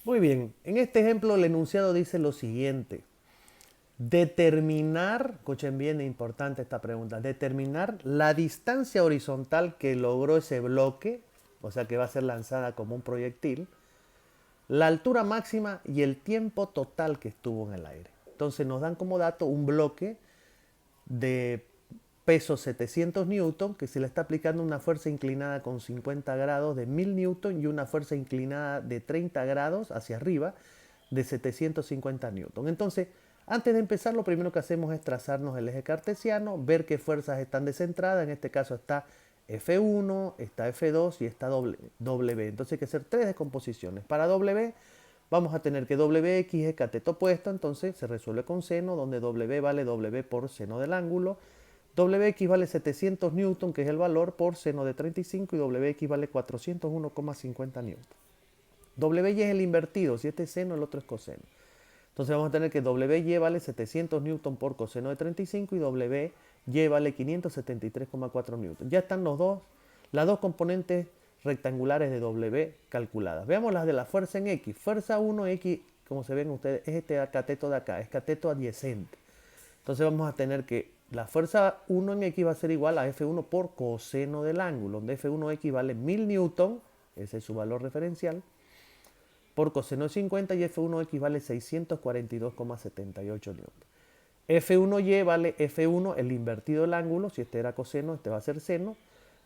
Muy bien, en este ejemplo el enunciado dice lo siguiente. Determinar, escuchen bien, es importante esta pregunta, determinar la distancia horizontal que logró ese bloque, o sea que va a ser lanzada como un proyectil, la altura máxima y el tiempo total que estuvo en el aire. Entonces nos dan como dato un bloque de peso 700 newton que se le está aplicando una fuerza inclinada con 50 grados de 1000 newton y una fuerza inclinada de 30 grados hacia arriba de 750 newton. Entonces, antes de empezar, lo primero que hacemos es trazarnos el eje cartesiano, ver qué fuerzas están descentradas. En este caso está F1, está F2 y está W. Entonces hay que hacer tres descomposiciones. Para W vamos a tener que Wx es cateto opuesto, entonces se resuelve con seno, donde W vale W por seno del ángulo. Wx vale 700 newton, que es el valor, por seno de 35, y Wx vale 401,50 newton. Wy es el invertido, si este es seno, el otro es coseno. Entonces vamos a tener que Wy vale 700 newton por coseno de 35 y Wy vale 573,4 newton. Ya están las dos componentes rectangulares de W calculadas. Veamos las de la fuerza en X. Fuerza 1, X, como se ven ustedes, es este cateto de acá, es cateto adyacente. Entonces vamos a tener que la fuerza 1 en X va a ser igual a F1 por coseno del ángulo, donde F1X vale 1000 newton, ese es su valor referencial, por coseno de 50, y F1X vale 642,78 newton. F1Y vale F1, el invertido del ángulo, si este era coseno, este va a ser seno,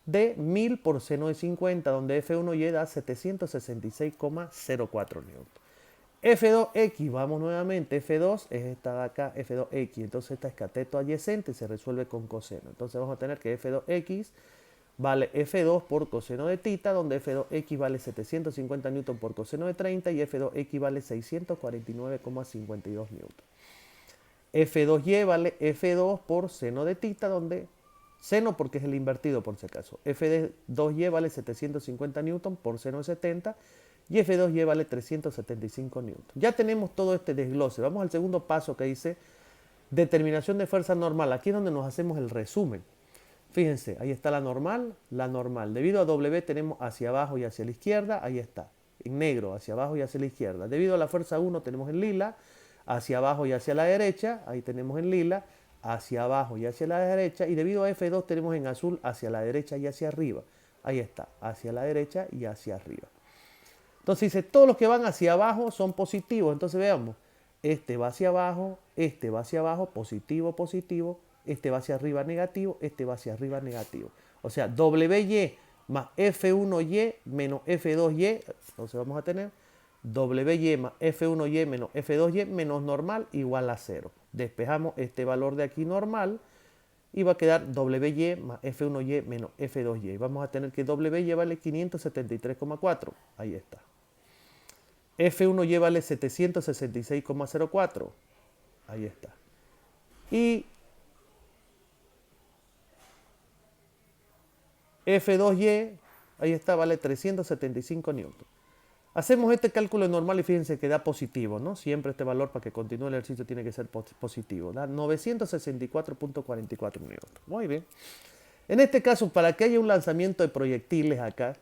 de 1000 por seno de 50, donde F1Y da 766,04 newton. F2X, vamos nuevamente, F2 es esta de acá, F2X, entonces esta es cateto adyacente, se resuelve con coseno. Entonces vamos a tener que F2X vale F2 por coseno de tita, donde F2X vale 750 newton por coseno de 30 y F2X vale 649,52 newton. F2Y vale F2 por seno de tita, donde seno porque es el invertido por si acaso. F2Y vale 750 newton por seno de 70 y F2Y vale 375 newton. Ya tenemos todo este desglose. Vamos al segundo paso que dice determinación de fuerza normal. Aquí es donde nos hacemos el resumen. Fíjense, ahí está la normal, la normal. Debido a W tenemos hacia abajo y hacia la izquierda, ahí está. En negro, hacia abajo y hacia la izquierda. Debido a la fuerza 1 tenemos en lila, hacia abajo y hacia la derecha, ahí tenemos en lila, hacia abajo y hacia la derecha. Y debido a F2 tenemos en azul, hacia la derecha y hacia arriba. Ahí está, hacia la derecha y hacia arriba. Entonces dice, todos los que van hacia abajo son positivos. Entonces veamos, este va hacia abajo, positivo, positivo, este va hacia arriba, negativo, este va hacia arriba, negativo. O sea, WY más F1Y menos F2Y, entonces vamos a tener WY más F1Y menos F2Y menos normal igual a 0. Despejamos este valor de aquí normal y va a quedar WY más F1Y menos F2Y. Vamos a tener que WY vale 573,4. Ahí está. F1Y vale 766,04. Ahí está. Y F2Y, ahí está, vale 375 newton. Hacemos este cálculo normal y fíjense que da positivo, ¿no? Siempre este valor para que continúe el ejercicio tiene que ser positivo. Da 964,44 newton. Muy bien. En este caso, para que haya un lanzamiento de proyectiles acá,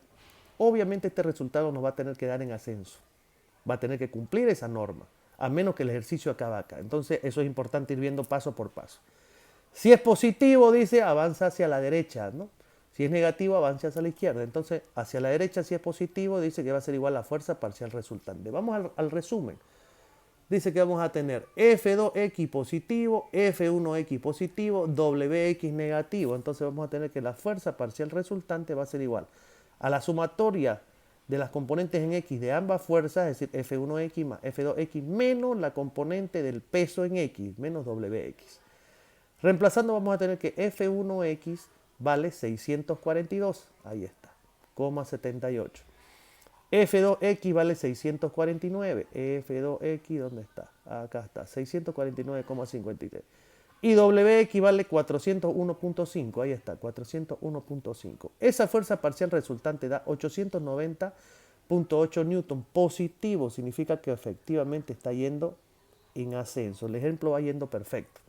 obviamente este resultado nos va a tener que dar en ascenso. Va a tener que cumplir esa norma, a menos que el ejercicio acabe acá. Entonces eso es importante ir viendo paso por paso. Si es positivo, dice, avanza hacia la derecha, ¿no? Si es negativo, avanza hacia la izquierda. Entonces, hacia la derecha, si es positivo, dice que va a ser igual a la fuerza parcial resultante. Vamos al resumen. Dice que vamos a tener F2X positivo, F1X positivo, WX negativo. Entonces vamos a tener que la fuerza parcial resultante va a ser igual a la sumatoria de las componentes en X de ambas fuerzas, es decir, F1X más F2X menos la componente del peso en X, menos WX. Reemplazando vamos a tener que F1X vale 642, ahí está, 78. F2X vale 649, F2X, ¿dónde está? Acá está, 649,53. Y WX vale 401,5, ahí está, 401,5. Esa fuerza parcial resultante da 890,8 newton positivo, significa que efectivamente está yendo en ascenso. El ejemplo va yendo perfecto.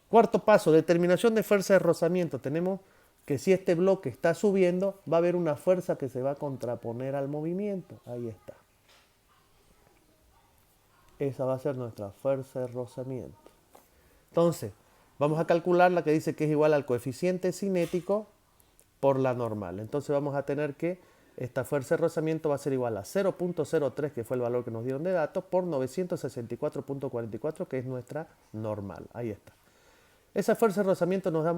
Cuarto paso, determinación de fuerza de rozamiento. Tenemos que si este bloque está subiendo, va a haber una fuerza que se va a contraponer al movimiento. Ahí está. Esa va a ser nuestra fuerza de rozamiento. Entonces, vamos a calcular la que dice que es igual al coeficiente cinético por la normal. Entonces vamos a tener que esta fuerza de rozamiento va a ser igual a 0.03, que fue el valor que nos dieron de datos, por 964.44, que es nuestra normal. Ahí está. Esa fuerza de rozamiento nos da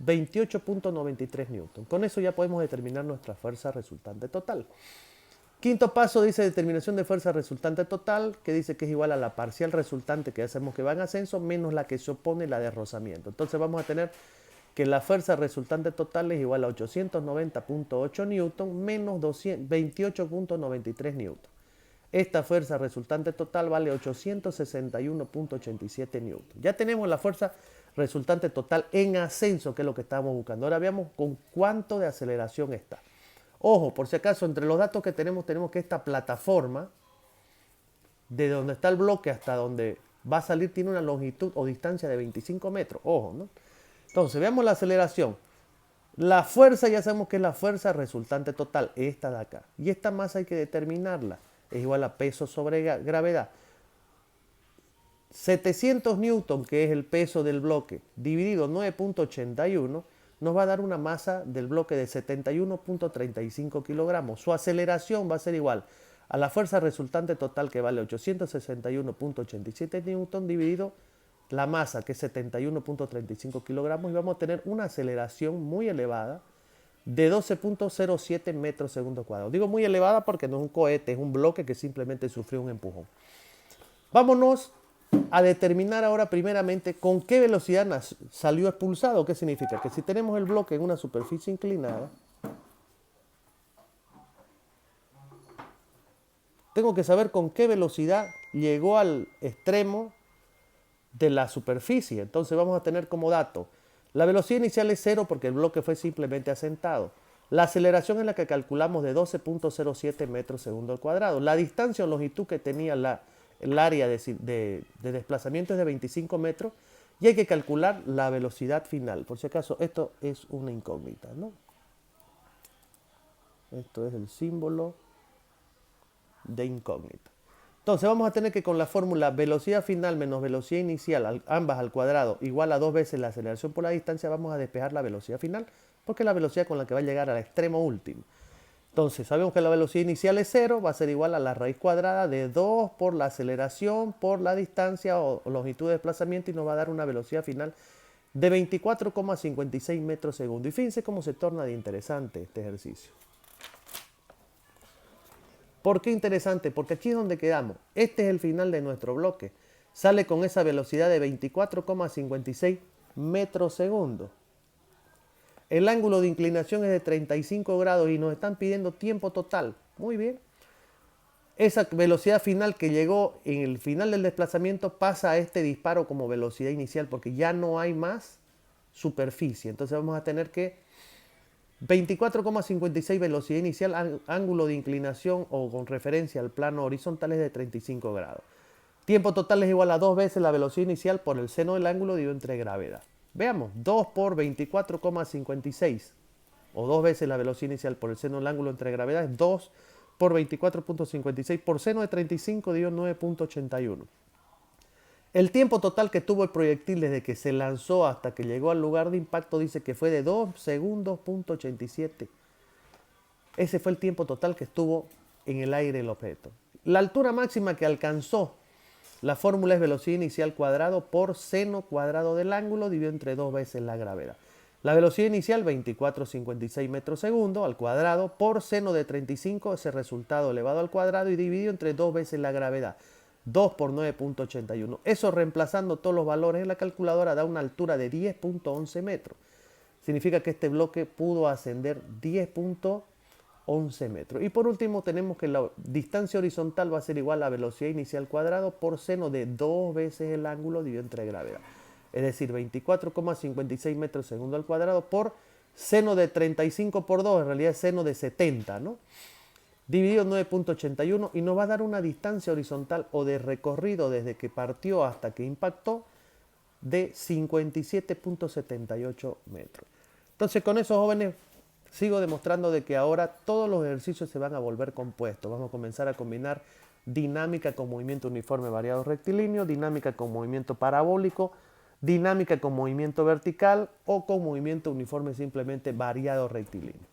28.93 newton. Con eso ya podemos determinar nuestra fuerza resultante total. Quinto paso dice determinación de fuerza resultante total, que dice que es igual a la parcial resultante que ya sabemos que va en ascenso, menos la que se opone la de rozamiento. Entonces vamos a tener que la fuerza resultante total es igual a 890.8 newton menos 28.93 newton. Esta fuerza resultante total vale 861.87 newton. Ya tenemos la fuerza resultante total en ascenso, que es lo que estábamos buscando. Ahora veamos con cuánto de aceleración está. Ojo, por si acaso, entre los datos que tenemos que esta plataforma, de donde está el bloque hasta donde va a salir, tiene una longitud o distancia de 25 metros. Ojo, ¿no? Entonces, veamos la aceleración. La fuerza ya sabemos que es la fuerza resultante total, esta de acá. Y esta masa hay que determinarla. Es igual a peso sobre gravedad. 700 newton, que es el peso del bloque, dividido 9.81, nos va a dar una masa del bloque de 71.35 kilogramos. Su aceleración va a ser igual a la fuerza resultante total, que vale 861.87 newton, dividido la masa, que es 71.35 kilogramos, y vamos a tener una aceleración muy elevada de 12.07 metros segundo cuadrado. Digo muy elevada porque no es un cohete, es un bloque que simplemente sufrió un empujón. Vámonos a determinar ahora primeramente con qué velocidad salió expulsado. ¿Qué significa? Que si tenemos el bloque en una superficie inclinada, tengo que saber con qué velocidad llegó al extremo de la superficie. Entonces vamos a tener como dato, la velocidad inicial es 0 porque el bloque fue simplemente asentado. La aceleración es la que calculamos de 12.07 metros segundo al cuadrado. La distancia o longitud que tenía el área de desplazamiento es de 25 metros y hay que calcular la velocidad final. Por si acaso, esto es una incógnita, ¿no? Esto es el símbolo de incógnita. Entonces vamos a tener que con la fórmula velocidad final menos velocidad inicial, ambas al cuadrado, igual a 2 veces la aceleración por la distancia, vamos a despejar la velocidad final, porque es la velocidad con la que va a llegar al extremo último. Entonces sabemos que la velocidad inicial es 0, va a ser igual a la raíz cuadrada de 2 por la aceleración por la distancia o longitud de desplazamiento, y nos va a dar una velocidad final de 24,56 metros segundo. Y fíjense cómo se torna de interesante este ejercicio. ¿Por qué interesante? Porque aquí es donde quedamos. Este es el final de nuestro bloque. Sale con esa velocidad de 24,56 metros segundo. El ángulo de inclinación es de 35 grados y nos están pidiendo tiempo total. Muy bien. Esa velocidad final que llegó en el final del desplazamiento pasa a este disparo como velocidad inicial porque ya no hay más superficie. Entonces vamos a tener que 24,56 velocidad inicial, ángulo de inclinación o con referencia al plano horizontal es de 35 grados. Tiempo total es igual a 2 veces la velocidad inicial por el seno del ángulo dividido entre gravedad. Veamos, 2 por 24,56 o 2 veces la velocidad inicial por el seno del ángulo entre gravedad es 2 por 24,56 por seno de 35 dividido 9,81. El tiempo total que tuvo el proyectil desde que se lanzó hasta que llegó al lugar de impacto dice que fue de 2 segundos, 87. Ese fue el tiempo total que estuvo en el aire el objeto. La altura máxima que alcanzó, la fórmula es velocidad inicial cuadrado por seno cuadrado del ángulo dividido entre 2 veces la gravedad. La velocidad inicial 24,56 metros segundo al cuadrado por seno de 35, ese resultado elevado al cuadrado y dividido entre 2 veces la gravedad. 2 por 9,81. Eso reemplazando todos los valores en la calculadora da una altura de 10,11 metros. Significa que este bloque pudo ascender 10,11 metros. Y por último tenemos que la distancia horizontal va a ser igual a la velocidad inicial cuadrado por seno de 2 veces el ángulo dividido entre gravedad. Es decir, 24,56 metros segundo al cuadrado por seno de 35 por 2, en realidad es seno de 70, ¿no? Dividido 9,81 y nos va a dar una distancia horizontal o de recorrido desde que partió hasta que impactó de 57,78 metros. Entonces con eso, jóvenes, sigo demostrando de que ahora todos los ejercicios se van a volver compuestos. Vamos a comenzar a combinar dinámica con movimiento uniforme variado rectilíneo, dinámica con movimiento parabólico, dinámica con movimiento vertical o con movimiento uniforme simplemente variado rectilíneo.